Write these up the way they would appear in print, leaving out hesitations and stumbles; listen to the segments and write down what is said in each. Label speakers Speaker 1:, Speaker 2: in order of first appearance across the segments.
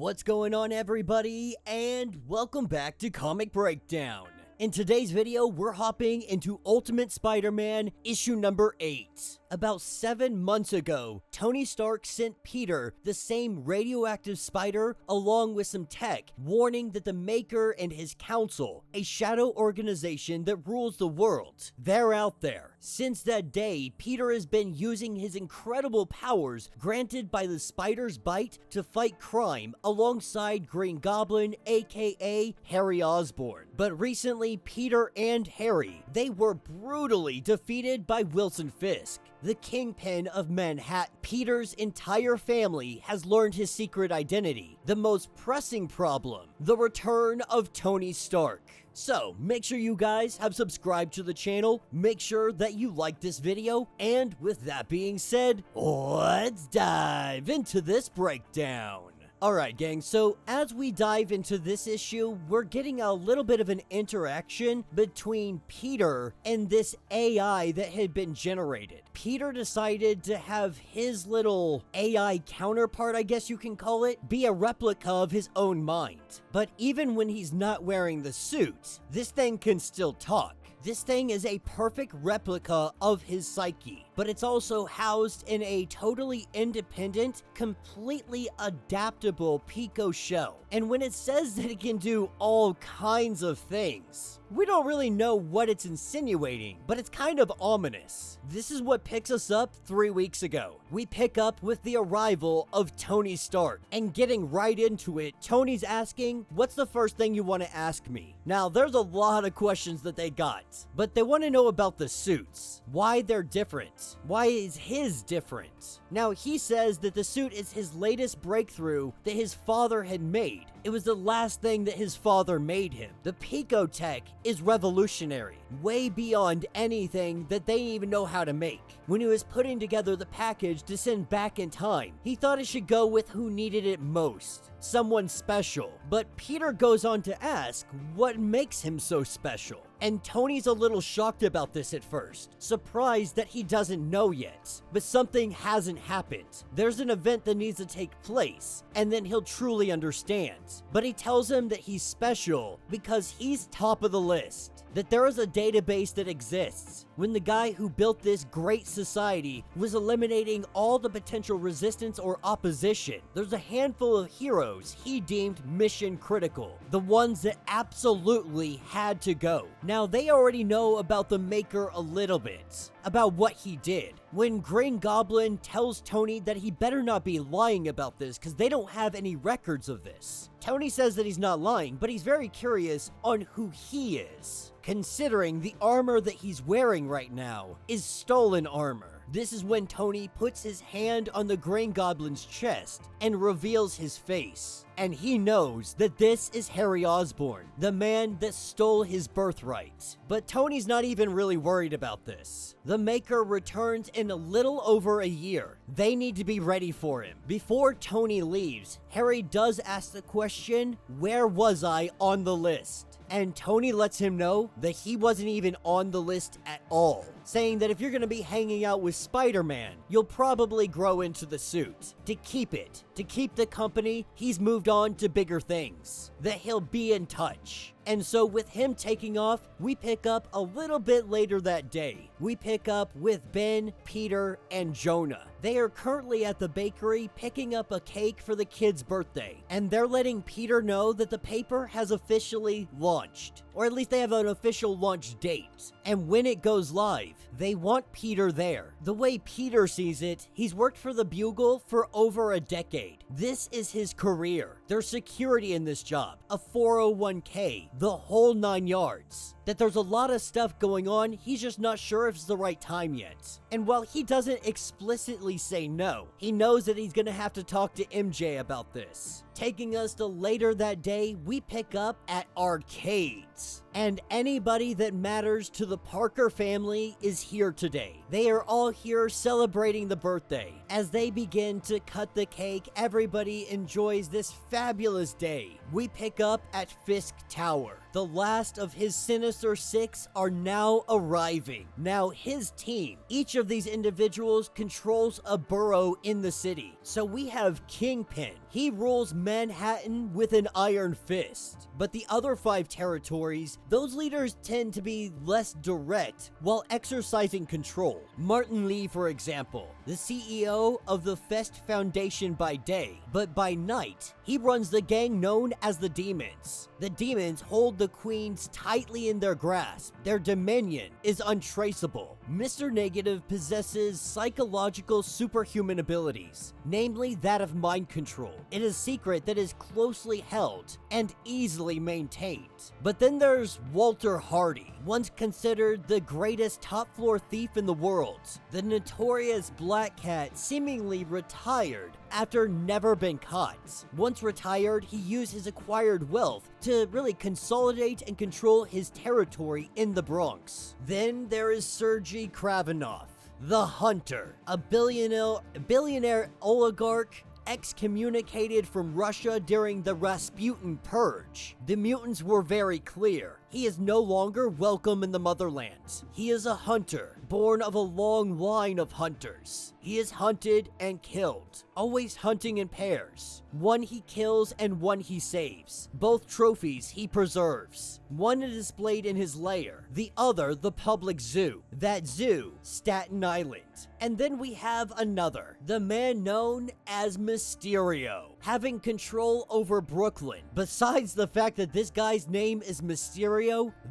Speaker 1: What's going on, everybody, and welcome back to Comic Breakdown. In today's video, we're hopping into Ultimate Spider-Man issue number 8. About 7 months ago, Tony Stark sent Peter the same radioactive spider along with some tech, warning that the Maker and his council, a shadow organization that rules the world, they're out there. Since that day, Peter has been using his incredible powers granted by the spider's bite to fight crime alongside Green Goblin, aka Harry Osborn. But recently, Peter and Harry, they were brutally defeated by Wilson Fisk, the kingpin of Manhattan. Peter's entire family has learned his secret identity. The most pressing problem, the return of Tony Stark. So, make sure you guys have subscribed to the channel, make sure that you like this video, and with that being said, let's dive into this breakdown. Alright gang, so as we dive into this issue, we're getting a little bit of an interaction between Peter and this AI that had been generated. Peter decided to have his little AI counterpart, I guess you can call it, be a replica of his own mind. But even when he's not wearing the suit, this thing can still talk. This thing is a perfect replica of his psyche, but it's also housed in a totally independent, completely adaptable Pico shell. And when it says that it can do all kinds of things, we don't really know what it's insinuating, but it's kind of ominous. This is what picks us up 3 weeks ago. We pick up with the arrival of Tony Stark, and getting right into it, Tony's asking, "What's the first thing you want to ask me?" Now, there's a lot of questions that they got, but they want to know about the suits, why they're different, why is his different? Now, he says that the suit is his latest breakthrough that his father had made. It was the last thing that his father made him. The Pico tech is revolutionary, way beyond anything that they even know how to make. When he was putting together the package to send back in time, he thought it should go with who needed it most, someone special. But Peter goes on to ask what makes him so special. And Tony's a little shocked about this at first, surprised that he doesn't know yet. But something hasn't happened. There's an event that needs to take place, and then he'll truly understand. But he tells him that he's special because he's top of the list, that there is a database that exists. When the guy who built this great society was eliminating all the potential resistance or opposition, there's a handful of heroes he deemed mission critical, the ones that absolutely had to go. Now, they already know about the Maker a little bit, about what he did. When Green Goblin tells Tony that he better not be lying about this because they don't have any records of this. Tony says that he's not lying, but he's very curious on who he is, considering the armor that he's wearing right now is stolen armor. This is when Tony puts his hand on the Green Goblin's chest and reveals his face. And he knows that this is Harry Osborn, the man that stole his birthright. But Tony's not even really worried about this. The Maker returns in a little over a year. They need to be ready for him. Before Tony leaves, Harry does ask the question, "Where was I on the list?" And Tony lets him know that he wasn't even on the list at all, saying that if you're gonna be hanging out with Spider-Man, you'll probably grow into the suit. To keep it, to keep the company, he's moved on to bigger things, that he'll be in touch. And so with him taking off, we pick up a little bit later that day. We pick up with Ben, Peter, and Jonah. They are currently at the bakery picking up a cake for the kid's birthday, and they're letting Peter know that the paper has officially launched, or at least they have an official launch date. And when it goes live, they want Peter there. The way Peter sees it, he's worked for the Bugle for over a decade. This is his career. There's security in this job, a 401k, the whole 9 yards. That there's a lot of stuff going on, he's just not sure if it's the right time yet. And while he doesn't explicitly say no, he knows that he's gonna have to talk to MJ about this. Taking us to later that day, we pick up at arcades. And anybody that matters to the Parker family is here today. They are all here celebrating the birthday. As they begin to cut the cake, everybody enjoys this fabulous day. We pick up at Fisk Tower. The last of his Sinister SIX are now arriving. Now his team, each of these individuals controls a borough in the city. So we have Kingpin. he rules Manhattan with an iron fist. But the other 5 territories, those leaders tend to be less direct while exercising control. Martin Lee, for example, the CEO of the Fest Foundation by day, but by night, he runs the gang known as the Demons. The Demons hold the queens tightly in their grasp. Their dominion is untraceable. Mr. Negative possesses psychological superhuman abilities, namely that of mind control. It is a secret that is closely held and easily maintained. But then there's Walter Hardy, once considered the greatest top-floor thief in the world. The notorious Black Cat seemingly retired after never been caught. Once retired, he used his acquired wealth to really consolidate and control his territory in the Bronx. Then there is Sergei Kravinoff, the Hunter, a billionaire oligarch excommunicated from Russia during the Rasputin Purge. The mutants were very clear. He is no longer welcome in the motherland. He is a hunter, born of a long line of hunters. He is hunted and killed, always hunting in pairs. One he kills and one he saves. Both trophies he preserves. One is displayed in his lair, the other the public zoo. That zoo, Staten Island. And then we have another, the man known as Mysterio, having control over Brooklyn. Besides the fact that this guy's name is Mysterio,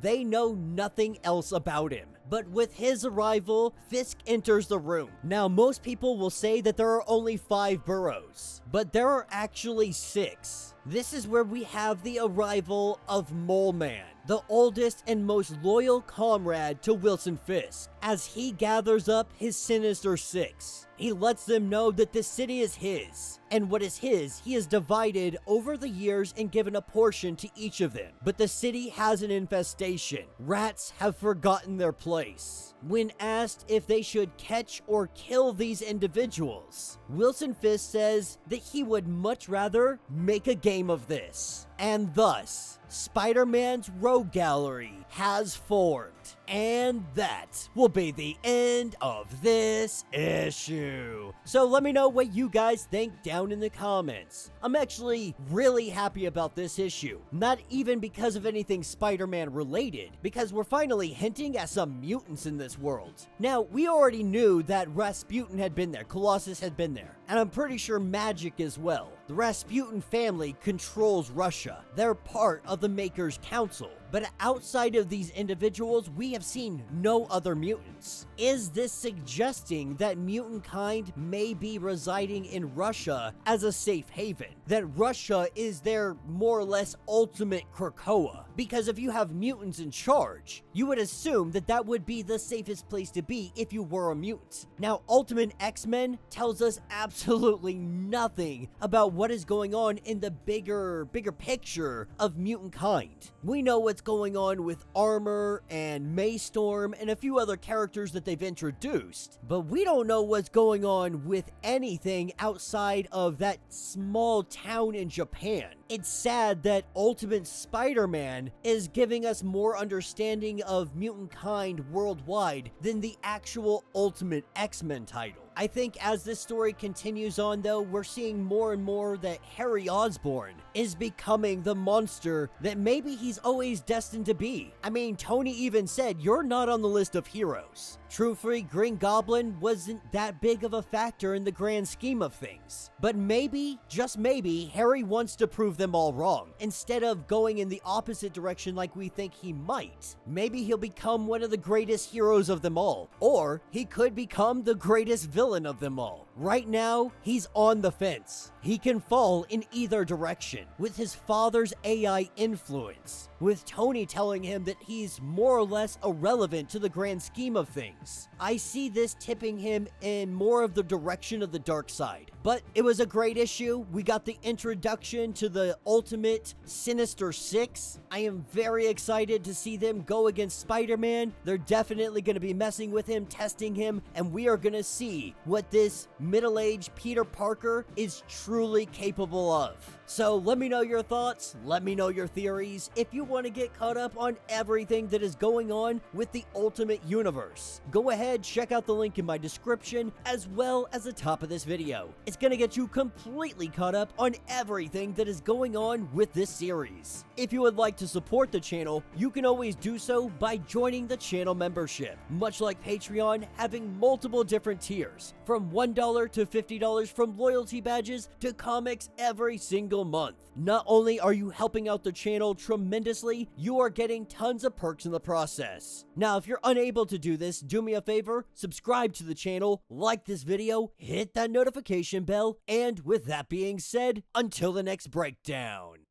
Speaker 1: they know nothing else about him. But with his arrival, Fisk enters the room. Now, most people will say that there are only 5 boroughs, but there are actually 6. This is where we have the arrival of Mole Man, the oldest and most loyal comrade to Wilson Fisk, as he gathers up his Sinister SIX. He lets them know that the city is his, and what is his, he has divided over the years and given a portion to each of them. But the city has an infestation. Rats have forgotten their place. When asked if they should catch or kill these individuals, Wilson Fisk says that he would much rather make a game of this. And thus, Spider-Man's Rogue Gallery has formed. And that will be the end of this issue. So let me know what you guys think down in the comments. I'm actually really happy about this issue. Not even because of anything Spider-Man related, because we're finally hinting at some mutants in this world. Now, we already knew that Rasputin had been there, Colossus had been there, and I'm pretty sure Magic as well. The Rasputin family controls Russia. They're part of the Maker's Council. But outside of these individuals, we have seen no other mutants. Is this suggesting that mutant kind may be residing in Russia as a safe haven? That Russia is their more or less ultimate Krakoa? Because if you have mutants in charge, you would assume that that would be the safest place to be if you were a mutant. Now, Ultimate X-Men tells us absolutely nothing about what is going on in the bigger picture of mutant kind. We know what's going on with Armor and Maystorm and a few other characters that they've introduced, but we don't know what's going on with anything outside of that small town in Japan. It's sad that Ultimate Spider-Man is giving us more understanding of mutant kind worldwide than the actual Ultimate X-Men title. I think as this story continues on, though, we're seeing more and more that Harry Osborn is becoming the monster that maybe he's always destined to be. I mean, Tony even said, "You're not on the list of heroes." Truthfully, Green Goblin wasn't that big of a factor in the grand scheme of things. But maybe, just maybe, Harry wants to prove them all wrong, instead of going in the opposite direction like we think he might. Maybe he'll become one of the greatest heroes of them all, or he could become the greatest villain of them all. Right now, he's on the fence. He can fall in either direction, with his father's AI influence, with Tony telling him that he's more or less irrelevant to the grand scheme of things. I see this tipping him in more of the direction of the dark side. But it was a great issue. We got the introduction to the ultimate Sinister SIX. I am very excited to see them go against Spider-Man. They're definitely going to be messing with him, testing him, and we are going to see what this middle-aged Peter Parker is truly capable of. So let me know your thoughts, let me know your theories, if you want to get caught up on everything that is going on with the Ultimate Universe. Go ahead, check out the link in my description as well as the top of this video. It's gonna get you completely caught up on everything that is going on with this series. If you would like to support the channel, you can always do so by joining the channel membership. Much like Patreon, having multiple different tiers, from $1 to $50, from loyalty badges to comics every single month. Not only are you helping out the channel tremendously, you are getting tons of perks in the process. Now, if you're unable to do this, do me a favor, subscribe to the channel, like this video, hit that notification bell, and with that being said, until the next breakdown.